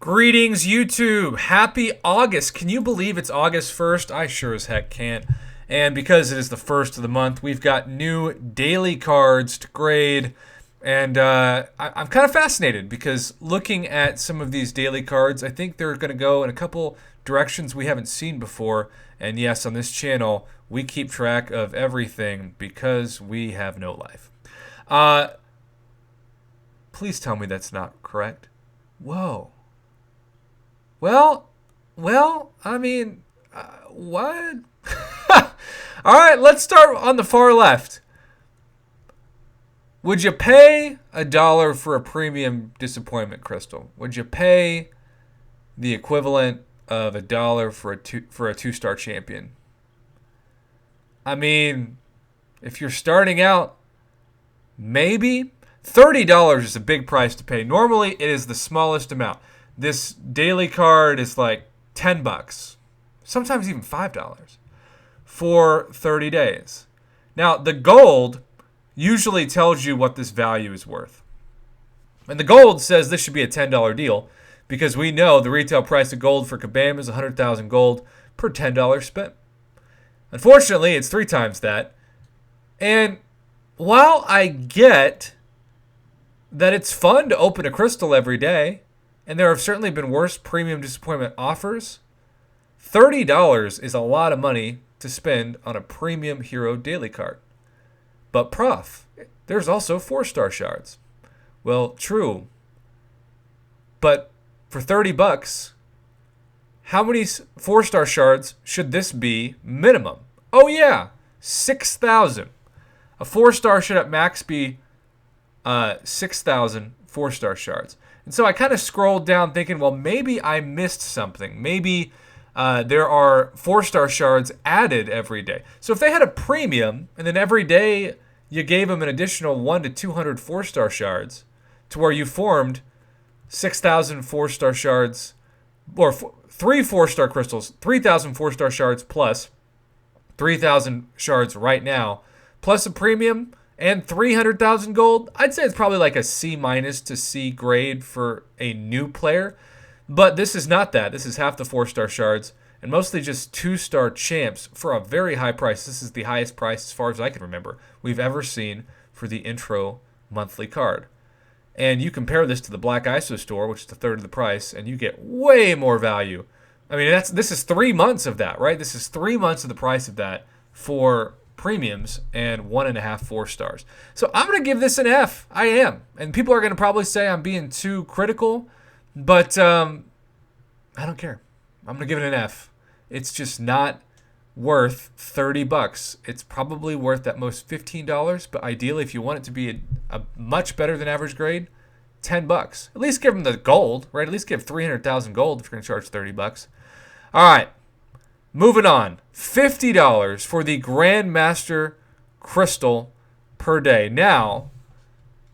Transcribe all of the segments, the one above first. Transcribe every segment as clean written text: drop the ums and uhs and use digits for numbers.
Greetings, YouTube. Happy August. Can you believe it's August 1st? I sure as heck can't. And because it is the first of the month, we've got new daily cards to grade. And I'm kind of fascinated because looking at some of these daily cards, I think they're going to go in a couple directions we haven't seen before. And yes, on this channel, we keep track of everything because we have no life. Please tell me that's not correct. Whoa. Well, I mean, what? All right, let's start on the far left. Would you pay $1 for a premium disappointment crystal? Would you pay the equivalent of $1 for a two-star champion? I mean, if you're starting out, maybe. $30 is a big price to pay. Normally, it is the smallest amount. This daily card is like $10, sometimes even $5 for 30 days. Now, the gold usually tells you what this value is worth. And the gold says this should be a $10 deal because we know the retail price of gold for Kabam is 100,000 gold per $10 spent. Unfortunately, it's 3 times that. And while I get that it's fun to open a crystal every day, and there have certainly been worse premium disappointment offers, $30 is a lot of money to spend on a premium hero daily card. But Prof, there's also 4-star shards. Well, true. But for $30, how many 4-star shards should this be minimum? Oh yeah, 6,000. A 4-star should at max be 6,000 4-star shards. And so I kind of scrolled down thinking, well, maybe I missed something. Maybe there are 4-star shards added every day. So if they had a premium and then every day you gave them an additional 1 to 200 4-star shards to where you formed 6,000 4-star shards or 3 4-star crystals, 3,000 4-star shards plus 3,000 shards right now, plus a premium and 300,000 gold, I'd say it's probably like a C- to C grade for a new player. But this is not that. This is half the 4-star shards and mostly just 2-star champs for a very high price. This is the highest price, as far as I can remember, we've ever seen for the intro monthly card. And you compare this to the Black ISO store, which is a third of the price, and you get way more value. I mean, this is 3 months of that, right? This is 3 months of the price of that for premiums and 1.5 4-stars. So I'm going to give this an F. I am. And people are going to probably say I'm being too critical, but I don't care. I'm going to give it an F. It's just not worth $30. It's probably worth at most $15, but ideally if you want it to be a much better than average grade, $10. At least give them the gold, right? At least give 300,000 gold if you're going to charge $30. All right. Moving on, $50 for the Grandmaster crystal per day. Now,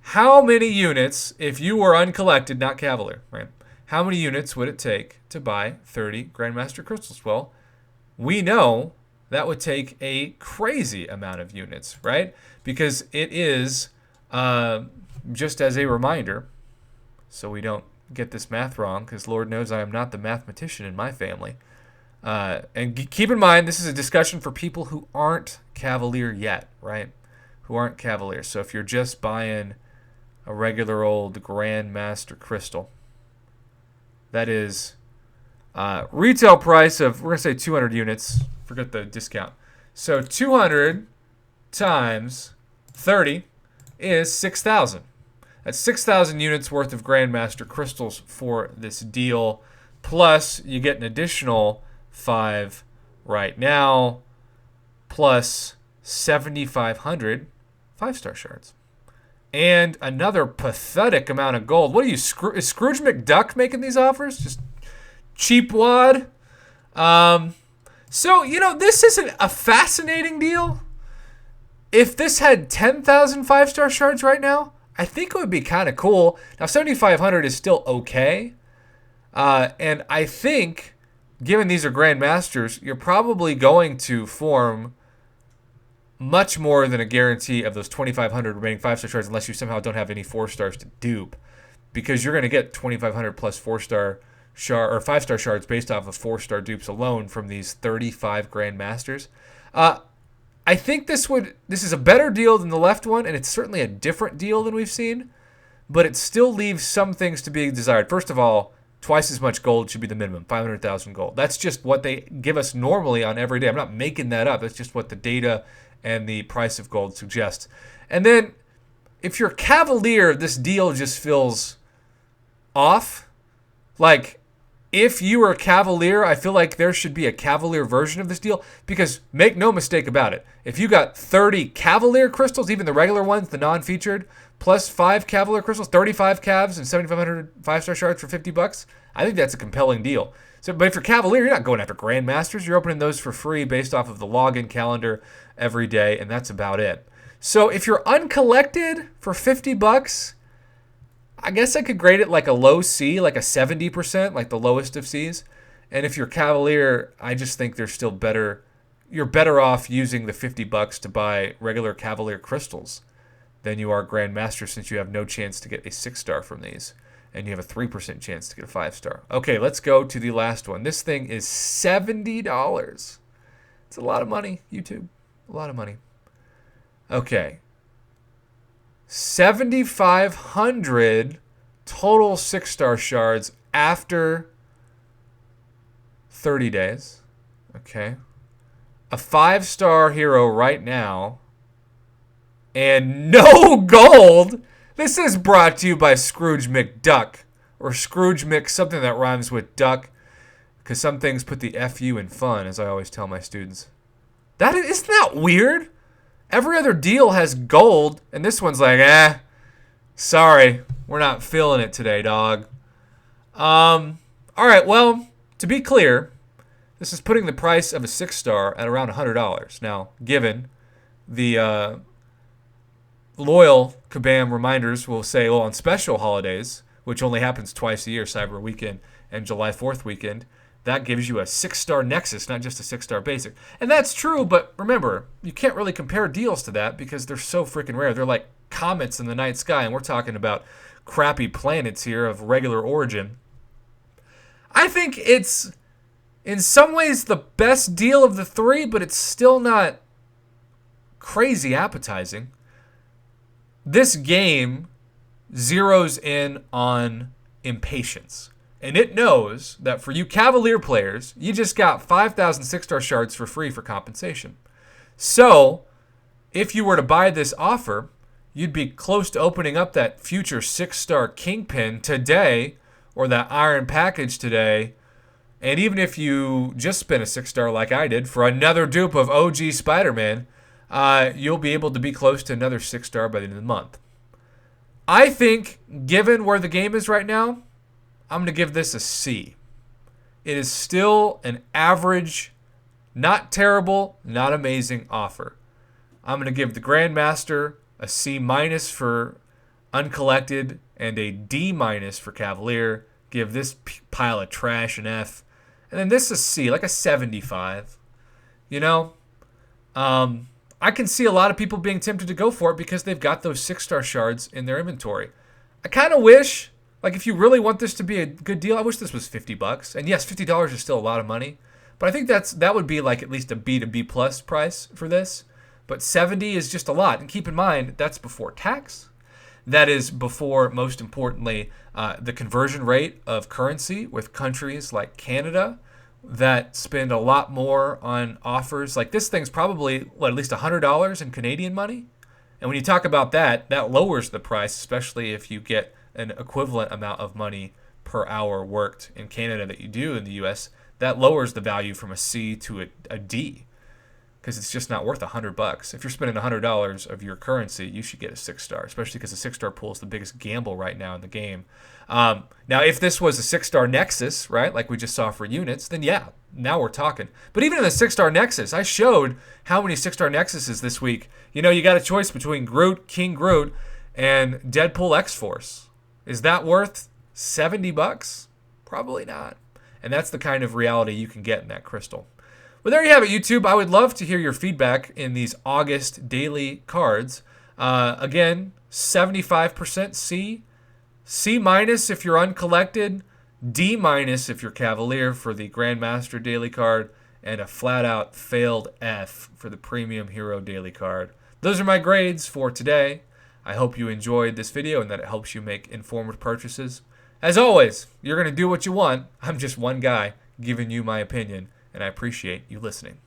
how many units, if you were uncollected, not Cavalier, right? How many units would it take to buy 30 Grandmaster crystals? Well, we know that would take a crazy amount of units, right? Because it is, just as a reminder, so we don't get this math wrong, because Lord knows I am not the mathematician in my family. And keep in mind, this is a discussion for people who aren't Cavalier yet, right? Who aren't Cavalier. So if you're just buying a regular old Grandmaster crystal, that is retail price of, we're going to say 200 units. Forget the discount. So 200 times 30 is 6,000. That's 6,000 units worth of Grandmaster crystals for this deal. Plus, you get an additional 5 right now, plus 7,500 5-star shards. And another pathetic amount of gold. What are you, is Scrooge McDuck making these offers? Just cheap wad? So, this isn't a fascinating deal. If this had 10,000 5-star shards right now, I think it would be kind of cool. Now, 7,500 is still okay. And I think, given these are Grandmasters, you're probably going to form much more than a guarantee of those 2,500 remaining 5-star shards unless you somehow don't have any 4-stars to dupe, because you're going to get 2,500 plus 4-star shard or 5-star shards based off of 4-star dupes alone from these 35 Grandmasters. I think this is a better deal than the left one, and it's certainly a different deal than we've seen, but it still leaves some things to be desired. First of all, twice as much gold should be the minimum, 500,000 gold. That's just what they give us normally on every day. I'm not making that up. That's just what the data and the price of gold suggests. And then if you're Cavalier, this deal just feels off. Like, if you are a Cavalier, I feel like there should be a Cavalier version of this deal, because make no mistake about it, if you got 30 Cavalier crystals, even the regular ones, the non-featured, plus 5 Cavalier crystals, 35 Cavs and 7,500 5-star shards for $50, I think that's a compelling deal. So, but if you're Cavalier, you're not going after Grandmasters. You're opening those for free based off of the login calendar every day, and that's about it. So if you're uncollected for $50, I guess I could grade it like a low C, like a 70%, like the lowest of C's. And if you're Cavalier, I just think they're still better. You're better off using the $50 to buy regular Cavalier crystals than you are Grandmaster, since you have no chance to get a 6-star from these. And you have a 3% chance to get a 5-star. Okay, let's go to the last one. This thing is $70. It's a lot of money, YouTube. A lot of money. Okay. 7,500 total 6-star shards after 30 days. Okay. A 5-star hero right now. And no gold. This is brought to you by Scrooge McDuck. Or Scrooge Mc something that rhymes with duck. Because some things put the FU in fun, as I always tell my students. Isn't that weird? Every other deal has gold, and this one's like, sorry, we're not feeling it today, dog. All right, well, to be clear, this is putting the price of a 6-star at around $100. Now, given the loyal Kabam reminders will say, well, on special holidays, which only happens twice a year, Cyber Weekend and July 4th weekend, that gives you a 6-star Nexus, not just a 6-star basic. And that's true, but remember, you can't really compare deals to that because they're so freaking rare. They're like comets in the night sky, and we're talking about crappy planets here of regular origin. I think it's, in some ways, the best deal of the three, but it's still not crazy appetizing. This game zeroes in on impatience. And it knows that for you Cavalier players, you just got 5,000 6-star shards for free for compensation. So, if you were to buy this offer, you'd be close to opening up that future 6-star Kingpin today, or that Iron Package today. And even if you just spent a 6-star like I did for another dupe of OG Spider-Man, you'll be able to be close to another 6-star by the end of the month. I think, given where the game is right now, I'm going to give this a C. It is still an average, not terrible, not amazing offer. I'm going to give the Grandmaster a C- for uncollected and a D- for Cavalier. Give this pile of trash an F. And then this is C, like a 75. You know? I can see a lot of people being tempted to go for it because they've got those 6-star shards in their inventory. I kind of wish, like, if you really want this to be a good deal, I wish this was $50. And yes, $50 is still a lot of money. But I think that would be like at least a B to B plus price for this. But 70 is just a lot. And keep in mind, that's before tax. That is before, most importantly, the conversion rate of currency with countries like Canada that spend a lot more on offers. Like, this thing's probably, at least $100 in Canadian money? And when you talk about that, that lowers the price, especially if you get an equivalent amount of money per hour worked in Canada that you do in the U.S. That lowers the value from a C to a D, because it's just not worth $100. If you're spending $100 of your currency, you should get a 6-star, especially because the 6-star pool is the biggest gamble right now in the game. Now, if this was a 6-star Nexus, right, like we just saw for units, then yeah, now we're talking. But even in the 6-star Nexus, I showed how many 6-star Nexuses this week. You know, you got a choice between Groot, King Groot, and Deadpool X-Force. Is that worth $70? Probably not. And that's the kind of reality you can get in that crystal. Well, there you have it, YouTube. I would love to hear your feedback in these August daily cards. Again, 75% C. C- if you're uncollected. D- if you're Cavalier for the Grandmaster daily card, and a flat out failed F for the Premium Hero daily card. Those are my grades for today. I hope you enjoyed this video and that it helps you make informed purchases. As always, you're going to do what you want. I'm just one guy giving you my opinion, and I appreciate you listening.